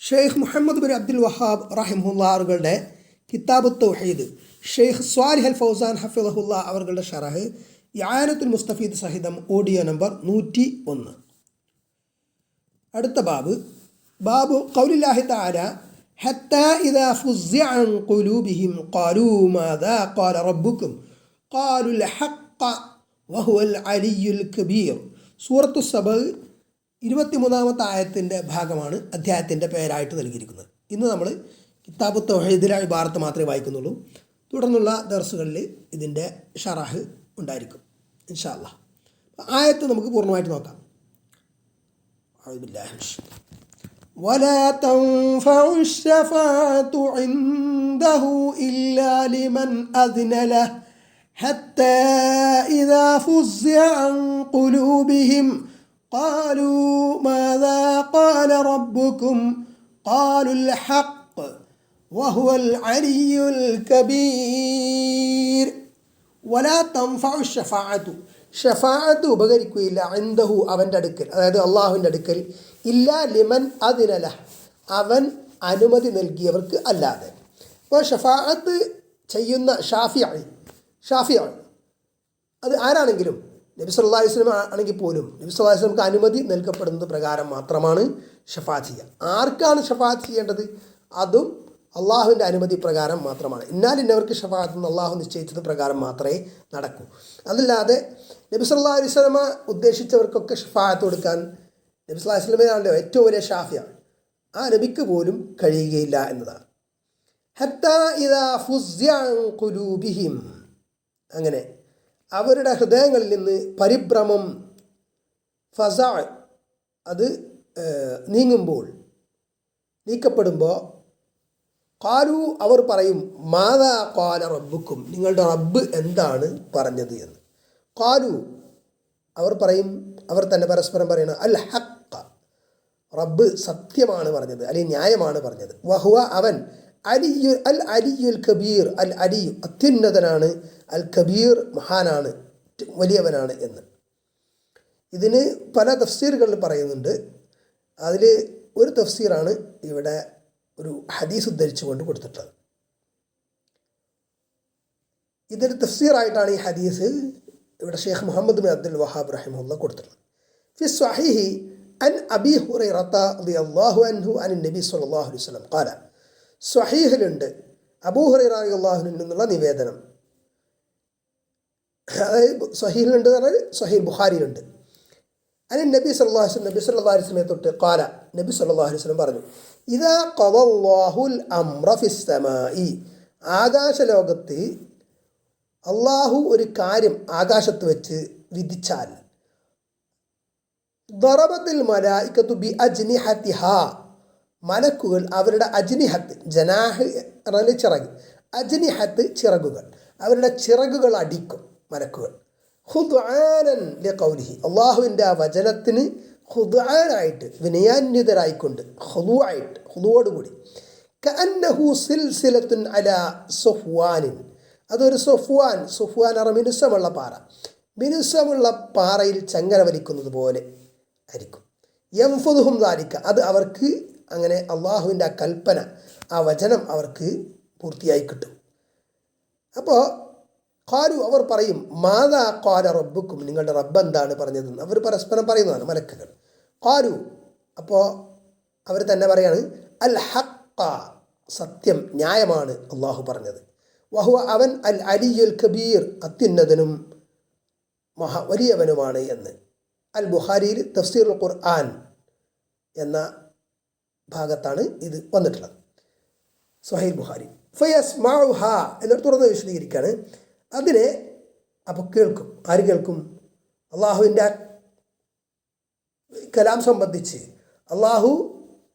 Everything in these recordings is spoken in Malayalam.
ഷെയ്ഖ് മുഹമ്മദ് ബിൻ അബ്ദുൽ വഹാബ് റഹിമഹുല്ലാ അവരുടെ കിതാബ് തൗഹീദ്, ഷെയ്ഖ് സ്വാലിഹ് അൽ ഫൗസാൻ ഹഫിളഹുല്ലാ അവരുടെ ഷറഹ് ഇആനത്തുൽ മുസ്തഫീദ് സഹിതം ഓഡിയോ നമ്പർ 101. അടുത്ത ബാബു ഖൗലില്ലാഹി തആല ഹത്താ ഇദാ ഫുസ്സിഅ അൻ ഖുലൂബിഹിം ഖാലൂ മാദാ ഖാല റബ്ബുക്കും ഖാലുൽ ഹഖ്ഖ വഹുവൽ അലിയ്യുൽ കബീർ. സൂറത്തു സബ 23-ാമത്തെ ആയത്തിൻ്റെ ഭാഗമാണ് അധ്യായത്തിൻ്റെ പേരായിട്ട് നൽകിയിരിക്കുന്നത്. ഇന്ന് നമ്മൾ കിതാബ് തൗഹീദിലെ ഇബാറത്ത് മാത്രമേ വായിക്കുന്നുള്ളൂ. തുടർന്നുള്ള ദർസുകളിൽ ഇതിൻ്റെ ഷറഹ് ഉണ്ടായിരിക്കും ഇൻഷാ അല്ലാഹ്. ആയത്ത് നമുക്ക് പൂർണ്ണമായിട്ട് നോക്കാം. ولا تنفع الشفاعة عنده إلا لمن أذن له حتى إذا فزع عن قلوبهم قالوا ماذا قال ربكم قالوا الحق وهو العلي الكبير. ولا تنفع الشفاعة, ഷഫാഅത്ത് ഉപകരിക്കുകയില്ല ഇൻദഹു അവൻ്റെ അടുക്കൽ, അതായത് അള്ളാഹുവിൻ്റെ അടുക്കൽ, ഇല്ലാ ലിമൻ അദിനല അവൻ അനുമതി നൽകിയവർക്ക് അല്ലാതെ. അപ്പോൾ ഷഫാഅത്ത് ചെയ്യുന്ന ഷാഫിയാണ് അത് ആരാണെങ്കിലും, നബി സല്ലല്ലാഹു അലൈഹി വസല്ലം ആണെങ്കിൽ പോലും നബി സല്ലല്ലാഹു അലൈഹി വസല്ലംക്ക് അനുമതി നൽകപ്പെടുന്നത് പ്രകാരം മാത്രമാണ് ഷഫാഅത്ത് ചെയ്യുക. ആർക്കാണ് ഷഫാഅത്ത് ചെയ്യേണ്ടത്? അതും അള്ളാഹുവിൻ്റെ അനുമതി പ്രകാരം മാത്രമാണ്. ഇന്നാലിന്നവർക്ക് ഷഫാഅത്ത് എന്ന് അള്ളാഹു നിശ്ചയിച്ചത് പ്രകാരം മാത്രമേ നടക്കൂ. അതല്ലാതെ നബി സല്ലല്ലാഹു അലൈഹി വസല്ലം ഉദ്ദേശിച്ചവർക്കൊക്കെ ഷഫാഅത്ത് കൊടുക്കാൻ നബി സല്ലല്ലാഹു അലൈഹി വസല്ലമയാണല്ലോ ഏറ്റവും വലിയ ഷാഫിയാണ്. ആ നബിക്ക് പോലും കഴിയുകയില്ല എന്നതാണ്. ഹത്താ ഇദാ ഫുസ്സിഅ അൻ ഖുലൂബിഹിം, അങ്ങനെ അവരുടെ ഹൃദയങ്ങളിൽ നിന്ന് പരിഭ്രമം, ഫസഅ അത് നീക്കപ്പെടുമ്പോൾ, ഖാലു അവർ പറയും, മാദാ ഖാല റബ്ബുക്കും നിങ്ങളുടെ റബ്ബ് എന്താണ് പറഞ്ഞത് എന്ന്. ഖാലു അവർ പറയും, അവർ തന്നെ പരസ്പരം പറയുന്നത്, അൽ ഹഖ്ഖ റബ്ബ് സത്യമാണ് പറഞ്ഞത്, അല്ലെങ്കിൽ ന്യായമാണ് പറഞ്ഞത്. വഹുവ അവൻ അൽ അലിയുൽ കബീർ, അൽ അലിയു അത്യുന്നതനാണ്, അൽ കബീർ മഹാനാണ്, വലിയവനാണ് എന്ന്. ഇതിന് പല തഫ്സീറുകളിൽ പറയുന്നുണ്ട്. അതിൽ ഒരു തഫ്സീറാണ് ഇവിടെ ഒരു ഹദീസ് ഉദ്ധരിച്ചുകൊണ്ട് കൊടുത്തിട്ടുള്ളത്. ഇതൊരു തഫ്സീറായിട്ടാണ് ഈ ഹദീസ് ഇവിടെ ഷെയ്ഖ് മുഹമ്മദ് ബിൻ അബ്ദുൽ വഹാബ് റഹിമഹുല്ലാ കൊടുത്തിട്ടുള്ളത്. ഫി സ്വഹീഹി അൻ അബീ ഹുറൈറത റളിയല്ലാഹു അൻഹു അൻ നബി സ്വല്ലല്ലാഹു അലൈഹി വസല്ലം ഖാല, സ്വഹീഹിലുണ്ട് അബൂ ഹുറൈറ റളിയല്ലാഹു അൻഹു നിന്നുള്ള നിവേദനം. അതായത് സ്വഹീഹിലുണ്ട് എന്ന് പറഞ്ഞാൽ സ്വഹീഹ് ബുഖാരിയിലുണ്ട്. അൻ നബി സല്ലല്ലാഹു അലൈഹി വസല്ലം, നബി സല്ലല്ലാഹു അലൈഹി വസല്ലം തൊട്ട് ഖാല, നബി സല്ലല്ലാഹു അലൈഹി വസല്ലം പറഞ്ഞു, ഇദാ ഖദല്ലാഹുൽ അംറ ഫിസ് സമാഇ, ആകാശലോകത്ത് അള്ളാഹു ഒരു കാര്യം ആകാശത്ത് വെച്ച് വിധിച്ചാൽ, ദറബത്തിൽ മലായികത്തു ബി അജ്നിഹതിഹാ, മലക്കുകൾ അവരുടെ അജ്നിഹത്ത്, ജനാഹ് ചിറക്, അജ്നിഹത്ത് ചിറകുകൾ, അവരുടെ ചിറകുകൾ അടിക്കും മലക്കുകൾ. ഖുദ്ആനൻ ലിഖൗലിഹി, അള്ളാഹുവിൻ്റെ ആ വചനത്തിന് ഖുദ്ആനായിട്ട്, വിനയാന്വിതരായിക്കൊണ്ട്, ഖുദൂആയിട്ട്, ഖുദൂഓടുകൂടി. കഅന്നഹു സിൽസിലത്തുൻ അലാ സഫ്വാനിൻ, അതൊരു സഫ്വാൻ അറ മിനുസമുള്ള പാറ, മിനുസമുള്ള പാറയിൽ ചങ്ങല വലിക്കുന്നത് പോലെ ആയിരിക്കും. യംഫുദുഹും ദാലിക, അത് അവർക്ക് അങ്ങനെ അള്ളാഹുവിൻ്റെ ആ കൽപ്പന, ആ വചനം അവർക്ക് പൂർത്തിയായി കിട്ടും. അപ്പോൾ ഖാലു അവർ പറയും, മാദാ ഖാല റബ്ബുക്കും നിങ്ങളുടെ റബ്ബ് എന്താണ് പറഞ്ഞതെന്ന് അവർ പരസ്പരം പറയുന്നതാണ് മലക്കുകൾ. ഖാലു അപ്പോൾ അവർ തന്നെ പറയാണ്, അൽ ഹഖ്ഖ സത്യം, ന്യായമാണ് അള്ളാഹു പറഞ്ഞത്. വഹുവ അവൻ അൽ അലിയുൽ കബീർ അത്യുന്നതനും വലിയവനുമാണ് എന്ന്. അൽ ബുഖാരിയിൽ തഫ്സീറുൽ ഖുർആൻ എന്ന ഭാഗത്താണ് ഇത് വന്നിട്ടുള്ളത്, സ്വഹീഹ് ബുഖാരി. ഫയസ്മഉഹ എന്ന് തുറന്ന് വിശദീകരിക്കുകയാണ്. അതിനെ അപ്പോൾ കേൾക്കും. ആര് കേൾക്കും? അള്ളാഹുവിൻ്റെ കലാം സംബന്ധിച്ച്, അള്ളാഹു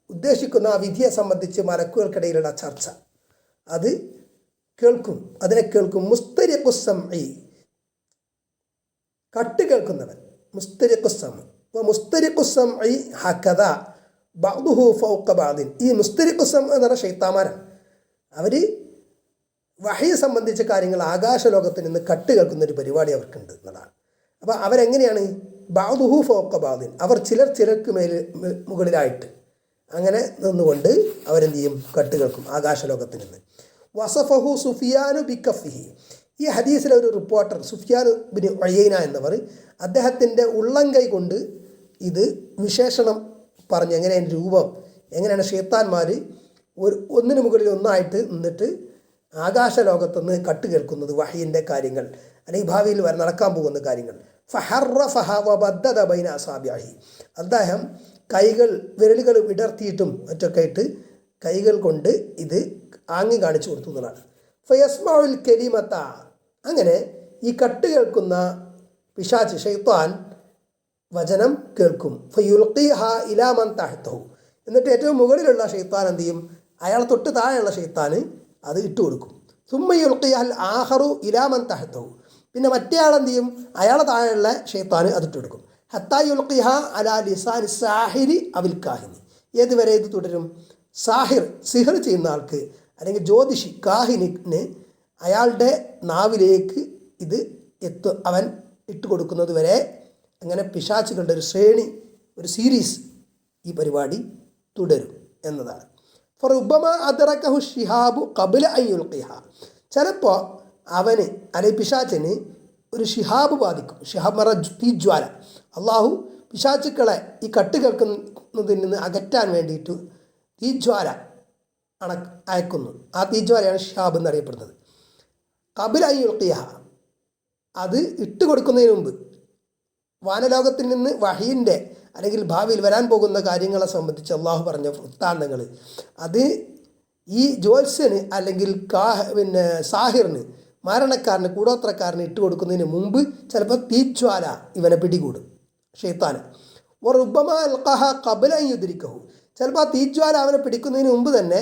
ഉദ്ദേശിക്കുന്ന ആ വിധിയെ സംബന്ധിച്ച് മലക്കുകൾക്കിടയിലുള്ള ചർച്ച അത് കേൾക്കും. അതിനെ കേൾക്കും. മുസ്തരിഖുസ് സമഇ, കട്ട് കേൾക്കുന്നവൻ, മുസ്തരിഖുസ് സമഇ. മുസ്തരിഖുസ് സമഇ ഹകദ ബഅ്ദുഹു ഫൗഖ ബഅ്ദിൻ. ഈ മുസ്തരിഖുസ് സമഇ എന്ന് പറഞ്ഞ ശൈത്താന്മാരാണ്. അവർ വഹി സംബന്ധിച്ച കാര്യങ്ങൾ ആകാശലോകത്തിൽ നിന്ന് കട്ട് കേൾക്കുന്ന ഒരു പരിപാടി അവർക്കുണ്ട് എന്നതാണ്. അപ്പോൾ അവരെങ്ങനെയാണ്? ബഅ്ദുഹു ഫൗഖ ബഅ്ദിൻ, അവർ ചിലർക്ക് മുകളിലായിട്ട്, അങ്ങനെ നിന്നുകൊണ്ട് അവരെന്ത് ചെയ്യും? കട്ട് കേൾക്കും ആകാശലോകത്തിൽ നിന്ന്. വസഫഹു സുഫിയാനു ബിക്കഫിഹി. ഈ ഹദീസിലെ ഒരു റിപ്പോർട്ടർ സുഫിയാൻ ബിൻ ഉയൈന എന്നവർ അദ്ദേഹത്തിൻ്റെ ഉള്ളംകൈ കൊണ്ട് ഇത് വിശേഷണം പറഞ്ഞു. എങ്ങനെയാണ് രൂപം, എങ്ങനെയാണ് ഷെയ്ത്താന്മാർ ഒന്നിനു മുകളിൽ ഒന്നായിട്ട് നിന്നിട്ട് ആകാശലോകത്തുനിന്ന് കട്ട് കേൾക്കുന്നത്, വഹയിൻ്റെ കാര്യങ്ങൾ അല്ലെങ്കിൽ ഭാവിയിൽ നടക്കാൻ പോകുന്ന കാര്യങ്ങൾ. ഫഹറഫഹ വബദ്ദദ ബൈന അസാബിഅഹി. അദ്ദേഹം കൈകൾ വിരലുകൾ വിടർത്തിയിട്ടും മറ്റൊക്കെ ആയിട്ട് കൈകൾ കൊണ്ട് ഇത് ആംഗി കാണിച്ചു കൊടുത്തു എന്നതാണ്. ഫയസ്മഉൽ കലിമത. അങ്ങനെ ഈ കട്ട് കേൾക്കുന്ന പിശാച് ഷൈത്താൻ വചനം കേൾക്കും. ഫയുൽഖിഹ ഇലാ മൻ തഹ്തഹു. എന്നിട്ട് ഏറ്റവും മുകളിലുള്ള ഷൈത്താൻ എന്ത് ചെയ്യും? അയാൾ തൊട്ട് താഴെയുള്ള ഷൈത്താന് അത് ഇട്ടുകൊടുക്കും. സുമ്മ യുൽഖിഹൽ ആഖറു ഇലാ മൻ തഹ്തഹു. പിന്നെ മറ്റേ ആളെന്ത് ചെയ്യും? അയാളെ താഴെയുള്ള ഷൈത്താന് അത് ഇട്ടുകൊടുക്കും. ഹത്താ യുൽഖിഹ അലാ ലിസാനി സാഹിരി അവിൽ കാഹിനി. ഏതുവരെ ഇത് തുടരും? സാഹിർ, സിഹർ ചെയ്യുന്ന ആൾക്ക് അല്ലെങ്കിൽ ജ്യോതിഷി കാഹിനിന് അയാളുടെ നാവിലേക്ക് ഇത് അവൻ ഇട്ട് കൊടുക്കുന്നത് വരെ അങ്ങനെ പിശാചുകളുടെ ഒരു ശ്രേണി, ഒരു സീരീസ് ഈ പരിപാടി തുടരും എന്നതാണ്. ഫറുബമ അദ്റകഹു ഷിഹാബു ഖബ്ല അൻ യുൽഖിഹ. ചിലപ്പോൾ അവന് അല്ലെങ്കിൽ പിശാചിന് ഒരു ഷിഹാബ് ബാധിക്കും. ഷിഹാബ് മറ തീജ്വാല. അള്ളാഹു പിശാചുക്കളെ ഈ കട്ട് കേൾക്കുന്നതിൽ നിന്ന് അകറ്റാൻ വേണ്ടിയിട്ട് തീജ്വാല അയക്കുന്നു. ആ തീജ്വാലയാണ് ഷിഹാബ് എന്നറിയപ്പെടുന്നത്. ഖബ്ല അൻ യുൽഖിഹ, അത് ഇട്ട് കൊടുക്കുന്നതിന് മുമ്പ് വാനലോകത്തിൽ നിന്ന് വഹയിൻ്റെ അല്ലെങ്കിൽ ഭാവിയിൽ വരാൻ പോകുന്ന കാര്യങ്ങളെ സംബന്ധിച്ച് അള്ളാഹു പറഞ്ഞ വൃത്താന്തങ്ങൾ അത് ഈ ജ്യോത്സ്യന് അല്ലെങ്കിൽ സാഹിറിന്, മരണക്കാരന്, കൂടോത്രക്കാരന് ഇട്ട് കൊടുക്കുന്നതിന് മുമ്പ് ചിലപ്പോൾ തീജ്വാല ഇവനെ പിടികൂടും ഷെയ്ത്താന്. വറുബ്ബമ അൽഖഹ ഖബ്ല അൻ യുദ്രിക്കഹു. ചിലപ്പോൾ ആ തീജ്വാല അവനെ പിടിക്കുന്നതിന് മുമ്പ് തന്നെ,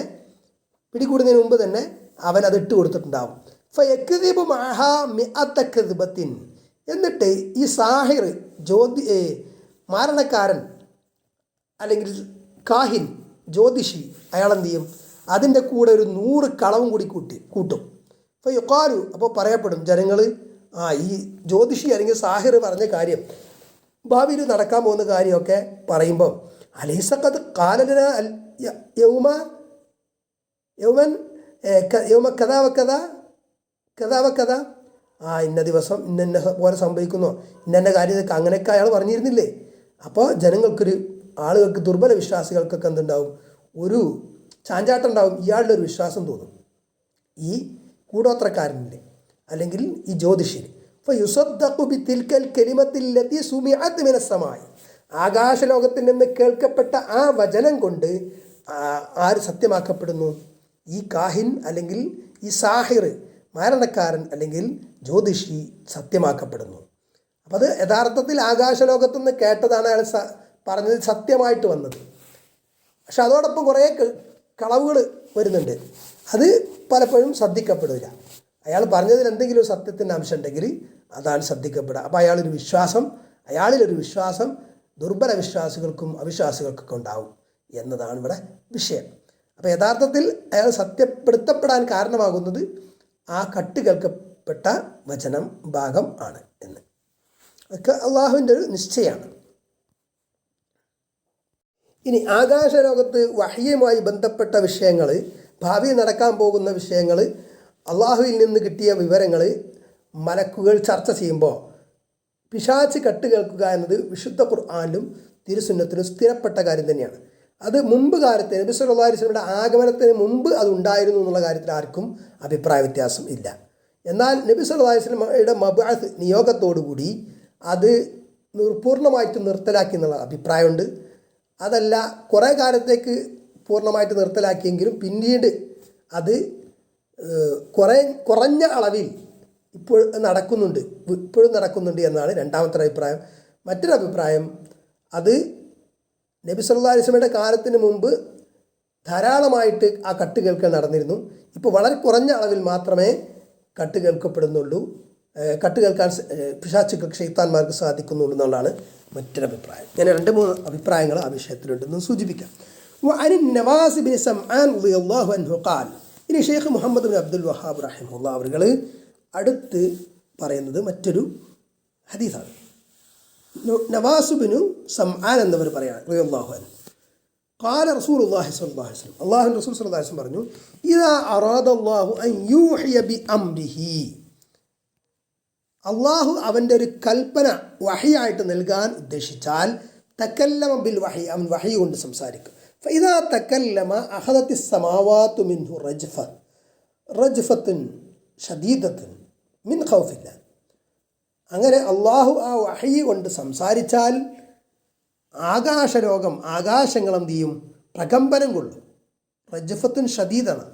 പിടികൂടുന്നതിന് മുമ്പ് തന്നെ അവൻ അത് ഇട്ട് കൊടുത്തിട്ടുണ്ടാവും. ഫയക്ദിബു മഅഹ മിഅത കദ്ബത്തിൻ. എന്നിട്ട് ഈ സാഹിർ, മാരണക്കാരൻ അല്ലെങ്കിൽ കാഹിൻ, ജ്യോതിഷി, അയാളെന്ത് ചെയ്യും? അതിൻ്റെ കൂടെ ഒരു 100 കളവും കൂടി കൂട്ടും. അപ്പോൾ യുക്കാലു, അപ്പോൾ പറയപ്പെടും ജനങ്ങൾ, ഈ ജ്യോതിഷി അല്ലെങ്കിൽ സാഹിർ പറഞ്ഞ കാര്യം, ഭാവിയിൽ നടക്കാൻ പോകുന്ന കാര്യമൊക്കെ പറയുമ്പം അലൈസഖദ് ഖാലലന യൗമൻ കഥാ ഇന്ന ദിവസം ഇന്ന പോലെ സംഭവിക്കുന്നു, ഇന്ന കാര്യമൊക്കെ അങ്ങനെയൊക്കെ അയാൾ പറഞ്ഞിരുന്നില്ലേ? അപ്പോൾ ആളുകൾക്ക്, ദുർബല വിശ്വാസികൾക്കൊക്കെ എന്തുണ്ടാവും? ഒരു ചാഞ്ചാട്ടം ഉണ്ടാവും, ഇയാളുടെ ഒരു വിശ്വാസം തോന്നും ഈ കൂടോത്രക്കാരനിലെ അല്ലെങ്കിൽ ഈ ജ്യോതിഷിന്. ഫയുസദ്ദഖു ബിതിൽകൽ കലിമത്തില്ലതി സുമിഅത് മിനസ്സമായി. ആകാശലോകത്തിൽ നിന്ന് കേൾക്കപ്പെട്ട ആ വചനം കൊണ്ട് ആര് സത്യമാക്കപ്പെടുന്നു? ഈ കാഹിൻ അല്ലെങ്കിൽ ഈ സാഹിർ, മരണക്കാരൻ അല്ലെങ്കിൽ ജ്യോതിഷി സത്യമാക്കപ്പെടുന്നു. അപ്പം അത് യഥാർത്ഥത്തിൽ ആകാശലോകത്തുനിന്ന് കേട്ടതാണ് അയാൾ പറഞ്ഞത് സത്യമായിട്ട് വന്നത്. പക്ഷെ അതോടൊപ്പം കുറേ കളവുകൾ വരുന്നുണ്ട്. അത് പലപ്പോഴും ശ്രദ്ധിക്കപ്പെടില്ല. അയാൾ പറഞ്ഞതിൽ എന്തെങ്കിലും സത്യത്തിൻ്റെ അംശം ഉണ്ടെങ്കിൽ അതാണ് ശ്രദ്ധിക്കപ്പെടുക. അപ്പോൾ അയാളിലൊരു വിശ്വാസം ദുർബല വിശ്വാസികൾക്കും അവിശ്വാസികൾക്കൊക്കെ ഉണ്ടാവും എന്നതാണ് ഇവിടെ വിഷയം. അപ്പോൾ യഥാർത്ഥത്തിൽ അയാൾ സത്യപ്പെടുത്തപ്പെടാൻ കാരണമാകുന്നത് ആ കട്ട് കേൾക്കപ്പെട്ട വചനം ഭാഗം ആണ് എന്ന്. അതൊക്കെ അള്ളാഹുവിൻ്റെ ഒരു നിശ്ചയമാണ്. ഇനി ആകാശലോകത്ത് വഹയുമായി ബന്ധപ്പെട്ട വിഷയങ്ങൾ, ഭാവിയിൽ നടക്കാൻ പോകുന്ന വിഷയങ്ങൾ, അള്ളാഹുവിൽ നിന്ന് കിട്ടിയ വിവരങ്ങൾ മലക്കുകൾ ചർച്ച ചെയ്യുമ്പോൾ പിശാച് കട്ട് കേൾക്കുക എന്നത് വിശുദ്ധ ഖുർആനിലും തിരുസുന്നത്തിലും സ്ഥിരപ്പെട്ട കാര്യം തന്നെയാണ്. അത് മുമ്പ് കാലത്ത് നബി സല്ലല്ലാഹു അലൈഹി വസല്ലമയുടെ ആഗമനത്തിന് മുമ്പ് അതുണ്ടായിരുന്നു എന്നുള്ള കാര്യത്തിൽ ആർക്കും അഭിപ്രായ വ്യത്യാസം ഇല്ല. എന്നാൽ നബി സല്ലല്ലാഹു അലൈഹി വസല്ലമയുടെ മബ്അത്ത് നിയോഗത്തോടുകൂടി അത് പൂർണ്ണമായിട്ട് നിർത്തലാക്കി എന്നുള്ള അഭിപ്രായമുണ്ട്. അതല്ല, കുറേ കാലത്തേക്ക് പൂർണ്ണമായിട്ട് നിർത്തലാക്കിയെങ്കിലും പിന്നീട് അത് കുറഞ്ഞ അളവിൽ ഇപ്പോഴും നടക്കുന്നുണ്ട് എന്നാണ് രണ്ടാമത്തെ അഭിപ്രായം. മറ്റൊരു അഭിപ്രായം, അത് നബി സല്ലല്ലാഹു അലൈഹി വസല്ലമയുടെ കാലത്തിന് മുമ്പ് ധാരാളമായിട്ട് ആ കട്ട് കേൾക്കൽ നടന്നിരുന്നു. ഇപ്പോൾ വളരെ കുറഞ്ഞ അളവിൽ മാത്രമേ കട്ട് കേൾക്കപ്പെടുന്നുള്ളൂ, കട്ട് കേൾക്കാൻ പിശാചുക്കൾക്ക്, ഷെയ്ത്താന്മാർക്ക് സാധിക്കുന്നുള്ളൂ എന്നുള്ളതാണ് മറ്റൊരു അഭിപ്രായം. ഇങ്ങനെ 2-3 അഭിപ്രായങ്ങൾ ആ വിഷയത്തിലുണ്ടെന്ന് സൂചിപ്പിക്കാം. وعن النواس بن سمعان رضي الله عنه قال. ഇനി ഷെയ്ഖ് മുഹമ്മദ് ബിൻ അബ്ദുൽ വഹാബ് റഹിമഹുല്ലാഹ് അവർ അടുത്ത് പറയുന്നത് മറ്റൊരു ഹദീസാണ്. നവാസ് ബിൻ സംആൻ എന്നവർ പറയാണ് റളിയല്ലാഹു അൻഹു, ഖാല റസൂലുള്ളാഹി സ്വല്ലല്ലാഹു അലൈഹി വസല്ലം, അല്ലാഹുവിൻ്റെ റസൂൽ സ്വല്ലല്ലാഹു അലൈഹി വസല്ലം പറഞ്ഞു, ഇദാ അറാദല്ലാഹു അൻ യൂഹിയ ബി അംരിഹി, അള്ളാഹു അവൻ്റെ ഒരു കൽപ്പന വഹിയായിട്ട് നൽകാൻ ഉദ്ദേശിച്ചാൽ തക്കല്ലമ ബിൽ വഹി, അവൻ വഹി കൊണ്ട് സംസാരിക്കും. ഫഇദാ തക്കല്ലമ അഖദത്തി സമാവാതു മിൻഹു റജ്ഫത്തുൻ ഷദീദത്തുൻ മിൻ ഖൗഫില്ല. അങ്ങനെ അള്ളാഹു ആ വഹി കൊണ്ട് സംസാരിച്ചാൽ ആകാശങ്ങൾ എന്ത് ചെയ്യും? പ്രകമ്പനം കൊള്ളും. റജ്ഫത്തുൻ ഷദീദാണ്,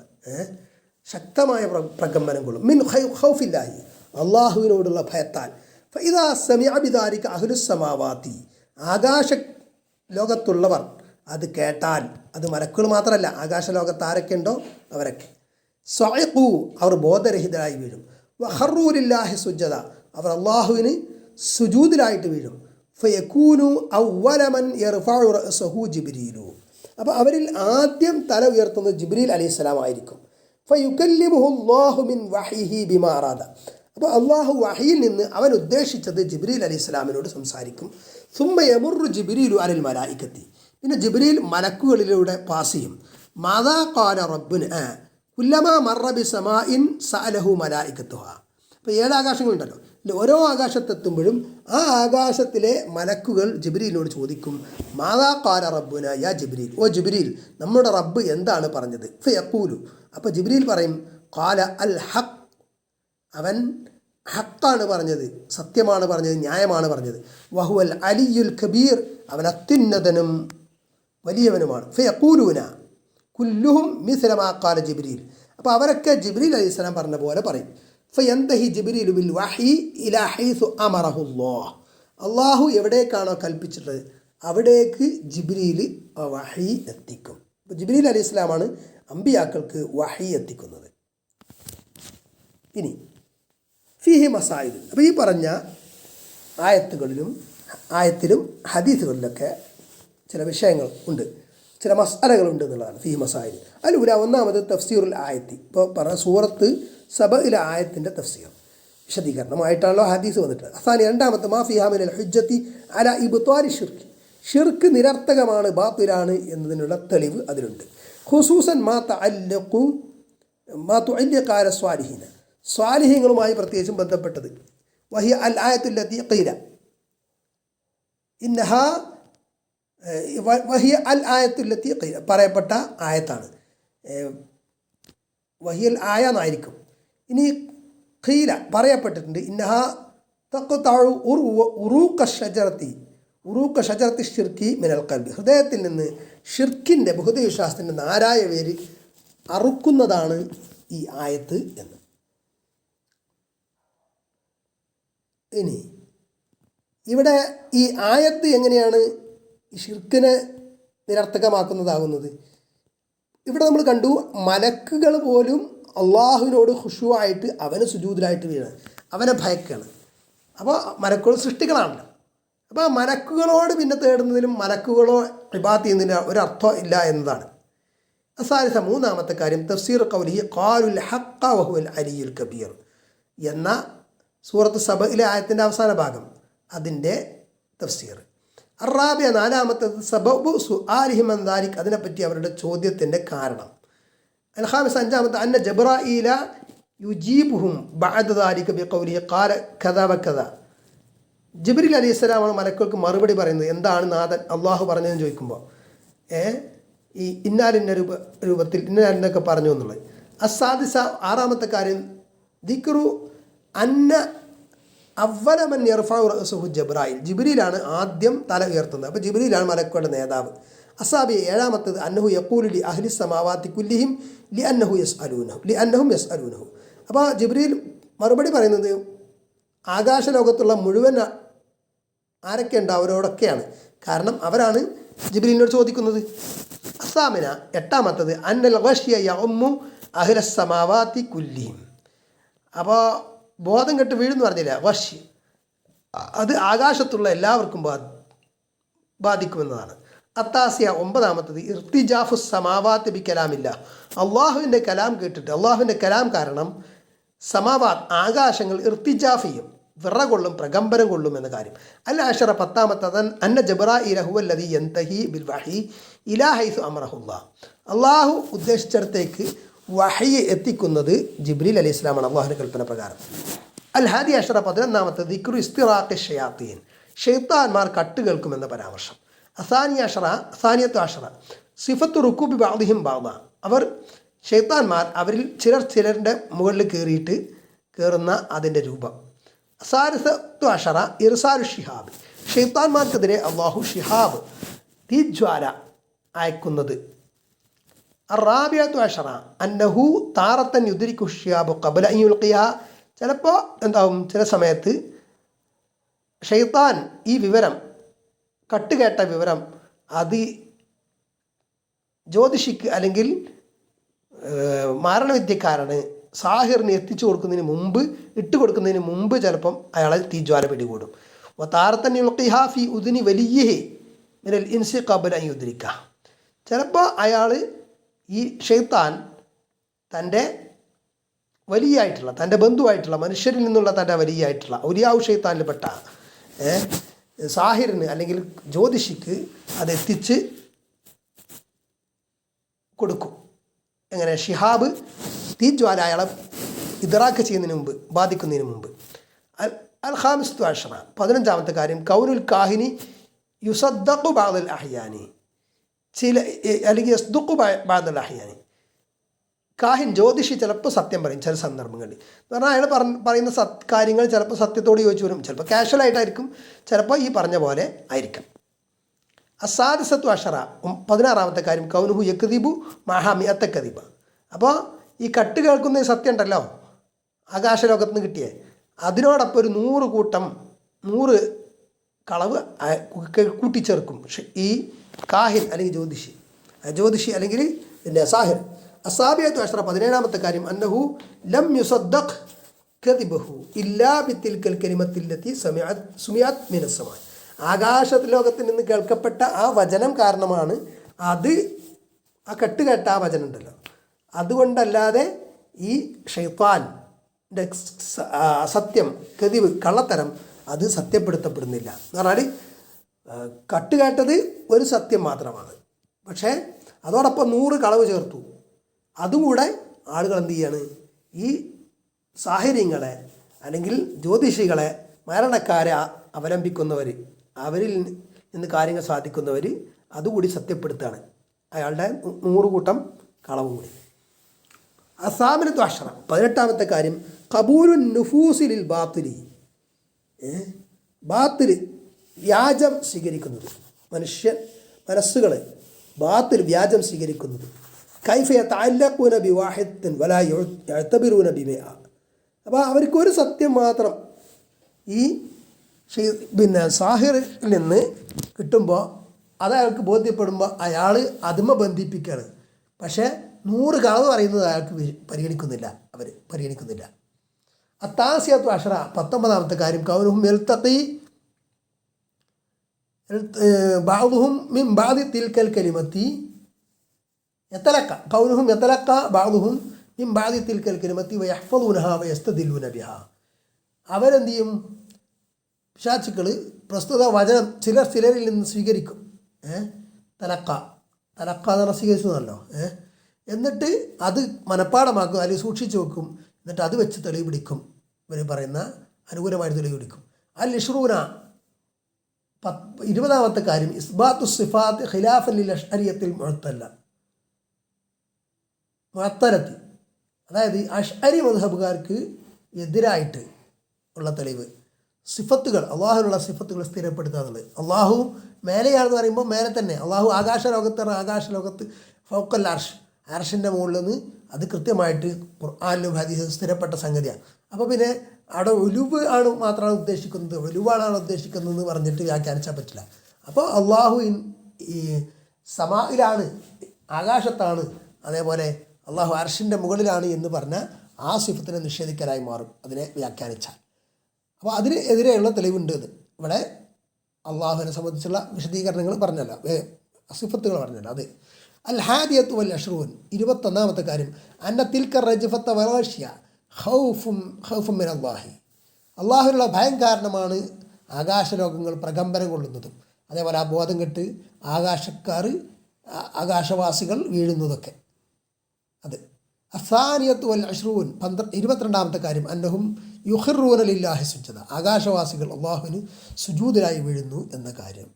ശക്തമായ പ്രകമ്പനം കൊള്ളും. മിൻ ഖൗഫില്ലാഹി, അള്ളാഹുവിനോടുള്ള ഭയത്താൽ. ഫഇദാ സമിഅ ബിദാലിക അഹ്ലുസ് സമാവാതി, ആകാശ ലോകത്തുള്ളവർ അത് കേട്ടാൽ, അത് മലക്കുകൾ മാത്രമല്ല, ആകാശ ലോകത്ത് ആരൊക്കെ ഉണ്ടോ അവരൊക്കെ, സഅഖു, അവർ ബോധരഹിതരായി വീഴും. വഖറൂ ലില്ലാഹി സുജ്ജദ, അവർ അള്ളാഹുവിന് സുജൂദിലായിട്ട് വീഴും. ഫയകൂനു അവ്വല മൻ യർഫഉ റഅസഹു ജിബ്രീലു, അപ്പോൾ അവരിൽ ആദ്യം തല ഉയർത്തുന്നത് ജിബ്രീൽ അലൈഹിസ്സലാം ആയിരിക്കും. ഫയുകല്ലിമുഹു അല്ലാഹു മിൻ വഹയിഹി ബിമാ അറാദ, അപ്പോൾ അള്ളാഹു വഹിയിൽ നിന്ന് അവൻ ഉദ്ദേശിച്ചത് ജിബ്രീൽ അലൈഹിസ്സലാമിനോട് സംസാരിക്കും. സുമ്മ യമുറു ജിബ്രീലു അലൽ മലായികത്തി, പിന്നെ ജിബ്രീൽ മലക്കുകളിലൂടെ പാസ് ചെയ്യും. മാദാ ഖാല റബ്ബുന കുല്ലമാ മറ ബിസമാഇൻ സഅലഹു മലായികത്തുഹ, അപ്പോൾ 7 ആകാശങ്ങളുണ്ടല്ലോ, ഓരോ ആകാശത്തെത്തുമ്പോഴും ആ ആകാശത്തിലെ മലക്കുകൾ ജിബ്രീലിനോട് ചോദിക്കും, മാദാ ഖാല റബ്ബുന യാ ജിബ്രീൽ, ഓ ജിബ്രീൽ, നമ്മുടെ റബ്ബ് എന്താണ് പറഞ്ഞത്? ഫയഖൂലു, അപ്പോൾ ജിബ്രീൽ പറയും, ഖാല അൽ ഹഖ്, അവൻ ഹക്കാണ് പറഞ്ഞത്, സത്യമാണ് പറഞ്ഞത്, ന്യായമാണ് പറഞ്ഞത്. വഹുവൽ അലിയുൽ കബീർ, അവൻ അത്യുന്നതനും വലിയവനുമാണ്. ഫയഖൂലൂന കുല്ലുഹും മിസ്ല മാ ഖാല ജിബ്രീൽ, അപ്പോൾ അവരൊക്കെ ജിബ്രീൽ അലൈഹിസ്സലാം പറഞ്ഞ പോലെ പറയും. ഫയന്തഹി ജിബ്രീലു ബിൽ വഹി ഇലാ ഹൈസു അമറഹുല്ലാഹ്, അള്ളാഹു എവിടേക്കാണോ കൽപ്പിച്ചിട്ടുള്ളത് അവിടേക്ക് ജിബ്രീൽ വഹി എത്തിക്കും. അപ്പോൾ ജിബ്രീൽ അലൈഹിസ്സലാമാണ് അമ്പിയാക്കൾക്ക് വഹി എത്തിക്കുന്നത്. ഇനി ഫീഹി മസായിദ്, അപ്പോൾ ഈ പറഞ്ഞ ആയത്തിലും ഹദീസുകളിലൊക്കെ ചില വിഷയങ്ങൾ ഉണ്ട്, ചില മസാലകളുണ്ട് എന്നുള്ളതാണ്. ഫീഹി മസായിദ് അലുല, ഒന്നാമത് തഫ്സീറുൽ ആയത്തി, ഇപ്പോൾ പറഞ്ഞ സൂറത്ത് സബയിലെ ആയത്തിൻ്റെ തഫ്സീർ വിശദീകരണമായിട്ടാണല്ലോ ഹദീസ് വന്നിട്ട്. അസാനി, രണ്ടാമത്തെ മാ ഫീഹാ മിനൽ ഹുജ്ജത്തി അല ഇബ്ത്വാലി ഷിർക്ക്, ഷിർക്ക് നിരർത്ഥകമാണ്, ബാത്തിലാണ് എന്നതിനുള്ള തെളിവ് അതിലുണ്ട്. ഖുസൂസൻ മാ തുഅല്ലിഖ അല സ്വാലിഹീന, സ്വാലിഹീങ്ങളുമായി പ്രത്യേകിച്ചും ബന്ധപ്പെട്ടത്. വഹിയ അൽ ആയത്തുല്ലത്തി ഖീല ഇന്നഹാ, വഹിയ അൽ ആയത്തുല്ലത്തി ഖീല, പറയപ്പെട്ട ആയത്താണ്. വഹിയൽ ആയ എന്നായിരിക്കും. ഇനി ഖീല, പറയപ്പെട്ടിട്ടുണ്ട്. ഇന്നഹാ തഖ്തഉ ഉറൂഖ ഷജറത്തി ഷിർക്കി മിനൽ ഖൽബി, ഹൃദയത്തിൽ നിന്ന് ഷിർക്കിൻ്റെ, ബഹുദൈവവിശ്വാസത്തിൻ്റെ നാരായ വേര് അറുക്കുന്നതാണ് ഈ ആയത്ത് എന്ന്. ഇനി ഇവിടെ ഈ ആയത്ത് എങ്ങനെയാണ് ഈ ഷിർക്കിനെ നിരർത്ഥകമാക്കുന്നതാകുന്നത്? ഇവിടെ നമ്മൾ കണ്ടു, മലക്കുകൾ പോലും അള്ളാഹുവിനോട് ഖുശൂആയിട്ട് അവന് സുജൂദിലായിട്ട് വീഴാൻ, അവനെ ഭയക്കാണ്. അപ്പോൾ മലക്കുകൾ സൃഷ്ടികളാണല്ലോ, അപ്പോൾ മലക്കുകളോട് പിന്നെ തേടുന്നതിലും മലക്കുകളോ ഇബാദത്ത് ചെയ്യുന്നതിന് ഒരർത്ഥം ഇല്ല എന്നതാണ്. അസാലിസ, മൂന്നാമത്തെ കാര്യം തഫ്സീർ ഖൗലിഹി ഖാലുൽ ഹഖ്ഖ വഹുവൽ അലിയുൽ കബീർ എന്ന സൂറത്ത് സബയിലെ ആയത്തിൻ്റെ അവസാന ഭാഗം, അതിൻ്റെ തഫ്സീർ. അറാബിയ, നാലാമത്തത് സബബു സുആലിഹിം അൻ ദാലിക്, അതിനെപ്പറ്റി അവരുടെ ചോദ്യത്തിൻ്റെ കാരണം. അൽ ഖാമിസ്, അഞ്ചാമത്തെ അന്ന ജബ്രായീല യുജീബുഹും ബഅദ ദാലിക ബിഖൗലിഹി ഖാല കദ വകദ, ജിബ്രീൽ അലൈഹിസ്സലാമാണ് മലക്കുകൾക്ക് മറുപടി പറയുന്നത്. എന്താണ് നാഥൻ അള്ളാഹു പറഞ്ഞതെന്ന് ചോദിക്കുമ്പോൾ ഈ ഇന്നാലിൻ്റെ രൂപത്തിൽ ഇന്നാലിനൊക്കെ പറഞ്ഞു എന്നുള്ളത്. അസാദിസ, ആറാമത്തെ കാര്യം ദിക്റു അന്ന അവലമൻ യർഫഉ റഅസഹു ജിബ്രായിൽ, ജിബ്രീലാണ് ആദ്യം തല ഉയർത്തുന്നത്, അപ്പോൾ ജിബ്രീലാണ് മലക്കുകളുടെ നേതാവ്. അസാബി, ഏഴാമത്തത് അന്നഹു യഖൂലു ലി അഹ്ലി സമാവാതി കുല്ലിഹിം ലിഅന്നഹും യസ്അലൂനഹു, അപ്പോൾ ജിബ്രീൽ മറുപടി പറയുന്നത് ആകാശലോകത്തുള്ള മുഴുവൻ ആരൊക്കെ ഉണ്ട് അവരോടൊക്കെയാണ്, കാരണം അവരാണ് ജിബ്രീലിനോട് ചോദിക്കുന്നത്. അസാമിന, എട്ടാമത്തത് അന്നൽ ഗശ്യ യഉമ്മു അഹ്ല സമാവാതി കുല്ലിഹിം, അപ്പോൾ ബോധം കെട്ട് വീഴുന്നു പറഞ്ഞില്ല, വശ്യ, അത് ആകാശത്തുള്ള എല്ലാവർക്കും ബാധിക്കുമെന്നതാണ്. അത്താസിയ, ഒമ്പതാമത്തത് ഇർത്തിജാഫു സമാവാത്ത് ബി കലാമില്ല, അള്ളാഹുവിൻ്റെ കലാം കേട്ടിട്ട്, അള്ളാഹുവിൻ്റെ കലാം കാരണം സമാവാത്ത്, ആകാശങ്ങൾ ഇർത്തിജാഫ് ചെയ്യും, വിറകൊള്ളും, പ്രകമ്പനം കൊള്ളും എന്ന കാര്യം. അൽ അഷറ, പത്താമത്തത് അന്ന ജബ്രായീല ഹുവല്ലദീ യന്തഹി ബിൽ വഹി ഇലാ ഹൈസു അമറഹുല്ലാ, അള്ളാഹു ഉദ്ദേശിച്ചിടത്തേക്ക് വഹയ് എത്തിക്കുന്നത് ജിബ്രീൽ അലൈഹി ഇസ്ലാമാണ് അള്ളാഹുവിൻ്റെ കൽപ്പന പ്രകാരം. അൽ ഹാദി അഷറ 11 ദിക്റു ഇസ്തിറാഖി ഷയാത്തീൻ, ഷെയ്ത്താന്മാർ കട്ട് കേൾക്കുമെന്ന പരാമർശം. അസാനിയത്തു അഷറ സിഫത്തു റുക്കൂബി ബഅദിഹിം ബഅദ, അവർ ഷെയ്ത്താന്മാർ അവരിൽ ചിലരുടെ മുകളിൽ കയറുന്ന അതിൻ്റെ രൂപം. അസാരിസത്തു അഷറ ഇർസാലു ഷിഹാബ്, ഷെയ്ത്താന്മാർക്കെതിരെ അള്ളാഹു ഷിഹാബ് തീജ്വാല അയക്കുന്നത്. അറാബിയത്തു അഷറ അന്നഹു താറത്തൻ യുദ്രിക്കു ഷിഹാബു ഖബല അൻ യുൽഖിഹ, ചിലപ്പോൾ എന്താവും, ചില സമയത്ത് ഷെയ്ത്താൻ ഈ വിവരം, കട്ടുകേട്ട വിവരം അത് ജ്യോതിഷിക്ക് അല്ലെങ്കിൽ മാരണവിദ്യക്കാരന് സാഹിറിന് എത്തിച്ചു കൊടുക്കുന്നതിന് മുമ്പ്, ഇട്ട് കൊടുക്കുന്നതിന് മുമ്പ് ചിലപ്പം അയാളെ തീജ്വാല പിടികൂടും. താറത്തൻ യുൽഖിഹ ഫി ഉദ്നി വലിയഹി മിനൽ ഇൻസി ഖബല അൻ യുദ്രിക, ചിലപ്പോൾ അയാൾ ഈ ഷെയ്ത്താൻ തൻ്റെ വലിയായിട്ടുള്ള, തൻ്റെ ബന്ധുവായിട്ടുള്ള, മനുഷ്യരിൽ നിന്നുള്ള തൻ്റെ വലിയായിട്ടുള്ള ഔലിയാവ് ഷെയ്ത്താനിൽപ്പെട്ട സാഹിറിന് അല്ലെങ്കിൽ ജ്യോതിഷിക്ക് അതെത്തിച്ച് കൊടുക്കും. എങ്ങനെ? ഷിഹാബ് തീജ്വാല അയാളെ ഇദ്റാക്ക് ചെയ്യുന്നതിന് മുമ്പ്, ബാധിക്കുന്നതിന് മുമ്പ്. അൽ ഖാമിസ്തു അഷറ 15 കാര്യം കൗനുൽ കാഹിനി യുസദ്ദഖു ബഅദൽ അഹ്യാനി, ചില അല്ലെങ്കിൽ യസ്ദുഖു ബഅദൽ അഹ്യാനി, കാഹിൻ ജ്യോതിഷി ചിലപ്പോൾ സത്യം പറയും ചില സന്ദർഭങ്ങളിൽ. എന്ന് പറഞ്ഞാൽ അയാൾ പറയുന്ന കാര്യങ്ങൾ ചിലപ്പോൾ സത്യത്തോട് യോജിച്ച് വരും, ചിലപ്പോൾ കാഷ്വലായിട്ടായിരിക്കും, ചിലപ്പോൾ ഈ പറഞ്ഞ പോലെ ആയിരിക്കാം. അസാദിസത്തു അഷറ 16 കാര്യം കൗനുഹു യക്ദിബു മഹാമി അത്തക്കദിബ, അപ്പോൾ ഈ കട്ട് കേൾക്കുന്ന സത്യം ഉണ്ടല്ലോ ആകാശലോകത്ത് നിന്ന് കിട്ടിയേ, അതിനോടൊപ്പം ഒരു 100 കൂട്ടം 100 കളവ് കൂട്ടിച്ചേർക്കും ഈ കാഹിൻ അല്ലെങ്കിൽ ജ്യോതിഷി അല്ലെങ്കിൽ പിന്നെ സാഹിർ. അസാബിയത്തു അഷറ 17 കാര്യം അന്നഹു ലം യുസദ്ദഖ് കദിബഹു ഇല്ലാ ബിത്തിൽക്കൽ കലിമത്തില്ലത്തി സുമിഅത് മിനസ്സമാ, ആകാശലോകത്തിൽ നിന്ന് കേൾക്കപ്പെട്ട ആ വചനം കാരണമാണ് അത്, ആ കെട്ടുകെട്ട ആ വചനം ഉണ്ടല്ലോ, അതുകൊണ്ടല്ലാതെ ഈ ഷൈത്താൻ്റെ സത്യം, കദിബ്, കള്ളത്തരം അത് സത്യപ്പെടുത്തപ്പെടുന്നില്ല. എന്ന് പറഞ്ഞാൽ കട്ടുകേട്ടത് ഒരു സത്യം മാത്രമാണ്, പക്ഷേ അതോടൊപ്പം 100 കളവ് ചേർത്തു. അതുകൂടെ ആളുകൾ എന്ത് ചെയ്യാണ്, ഈ സാഹിര്യങ്ങളെ അല്ലെങ്കിൽ ജ്യോതിഷികളെ, മരണക്കാരെ അവലംബിക്കുന്നവർ, അവരിൽ നിന്ന് കാര്യങ്ങൾ സാധിക്കുന്നവർ അതുകൂടി സത്യപ്പെടുത്തുകയാണ്, അയാളുടെ 100 കൂട്ടം കളവ് കൂടി. അസാമിനത്തു അഷറ 18 കാര്യം ഖബൂലുൻ നുഫൂസിലിൽ ബാത്തിലി, ബാത്തിൽ വ്യാജം സ്വീകരിക്കുന്നത്, മനസ്സുകൾ ബാത്തിൽ വ്യാജം സ്വീകരിക്കുന്നത്. കൈഫ യതഅല്ലഖൂന ബിവാഹിദത്തിൻ വലാ യഅ്തബിറൂന ബിമിഅ, അപ്പോൾ അവർക്കൊരു സത്യം മാത്രം ഈ പിന്നെ സാഹിറിൽ നിന്ന് കിട്ടുമ്പോൾ അത് അയാൾക്ക് ബോധ്യപ്പെടുമ്പോൾ അയാൾ അതുമ ബന്ധിപ്പിക്കുകയാണ്, പക്ഷേ 100 കളവ് പറയുന്നത് അയാൾക്ക് പരിഗണിക്കുന്നില്ല. അത്താസിയത്തു അഷറ 19 കാര്യം കൗനുഹും യൽതഖി ബഅദുഹും മിൻ ബഅദി തിൽക്കൽ കലിമത്തി യതലഖ, കൗനുഹും യതലഖ ബഅദുഹും മിൻ ബഅദി തിൽക്കൽ കലിമത്തി വയഹ്ഫദൂനഹാ വയസ്തദില്ലൂന ബിഹാ, അവരെന്ത് ചെയ്യും, പിശാചുക്കൾ പ്രസ്തുത വചനം ചിലരിൽ നിന്ന് സ്വീകരിക്കും. തലക്ക എന്ന് പറഞ്ഞാൽ സ്വീകരിച്ചതല്ലോ, എന്നിട്ട് അത് മനഃപ്പാടമാക്കും, അല്ലെങ്കിൽ സൂക്ഷിച്ചു വെക്കും, എന്നിട്ട് അത് വെച്ച് തെളിവ് പിടിക്കും, ഇവർ പറയുന്ന അനുകൂലമായിട്ട് തെളിവ് പിടിക്കും. അൽ ഇഷ്റൂന 20 കാര്യം ഇസ്ബാത്തു സിഫാത്ത് ഖിലാഫൻ ലിൽ അശ്അരിയത്തിൽ മുഅത്തലത്തി, അതായത് അശ്അരി മദ്ഹബുകാർക്ക് എതിരായിട്ട് ഉള്ള തെളിവ്, സിഫത്തുകൾ, അള്ളാഹുവിനുള്ള സിഫത്തുകൾ സ്ഥിരപ്പെടുത്തുക എന്നുള്ളത്. അള്ളാഹു മേലെയാണെന്ന് പറയുമ്പോൾ മേലെ തന്നെ, അള്ളാഹു ആകാശലോകത്ത് ഫൗക്കൽ അർഷിൻ്റെ മുകളിൽ നിന്ന് അത് കൃത്യമായിട്ട് ഖുർആനിലും ഹദീസിലും സ്ഥിരപ്പെട്ട സംഗതിയാണ്. അപ്പോൾ പിന്നെ അവിടെ ഒലുവ് ആണ് മാത്രമാണ് ഉദ്ദേശിക്കുന്നത്, ഒലുവാണ് ഉദ്ദേശിക്കുന്നതെന്ന് പറഞ്ഞിട്ട് വ്യാഖ്യാനിച്ചാൽ പറ്റില്ല. അപ്പോൾ അള്ളാഹു ഈ സമായിലാണ്, ആകാശത്താണ്, അതേപോലെ അള്ളാഹു അർഷിൻ്റെ മുകളിലാണ് എന്ന് പറഞ്ഞാൽ ആ സിഫത്തിനെ നിഷേധിക്കലായി മാറും അതിനെ വ്യാഖ്യാനിച്ചാൽ. അപ്പോൾ അതിന് എതിരെയുള്ള തെളിവുണ്ട്. ഇവിടെ അള്ളാഹുവിനെ സംബന്ധിച്ചുള്ള വിശദീകരണങ്ങൾ പറഞ്ഞല്ലോ, സിഫത്തുകൾ പറഞ്ഞല്ലോ. അത് അൽ ഹാദിയത്തു വൽ അഷ്റൂൻ 21 കാര്യം അന്ന തിൽക്ക റജ്ഫത്ത വറാഷ്യ ഖൗഫും മിൻ അല്ലാഹി, അള്ളാഹുവിനുള്ള ഭയം കാരണമാണ് ആകാശലോകങ്ങൾ പ്രകമ്പനം കൊള്ളുന്നതും. അതേപോലെ ആ ബോധം കെട്ട് ആകാശക്കാർ ആകാശവാസികൾ വീഴുന്നതൊക്കെ. അത് അസാനിയത്ത് വൽ അഷ്റൂൻ 22ാമത്തെ കാര്യം അന്നഹും യുഖിറൂന ലില്ലാഹി സുജ്ജദ, ആകാശവാസികൾ അള്ളാഹുവിന് സുജൂദിലായി വീഴുന്നു എന്ന കാര്യം.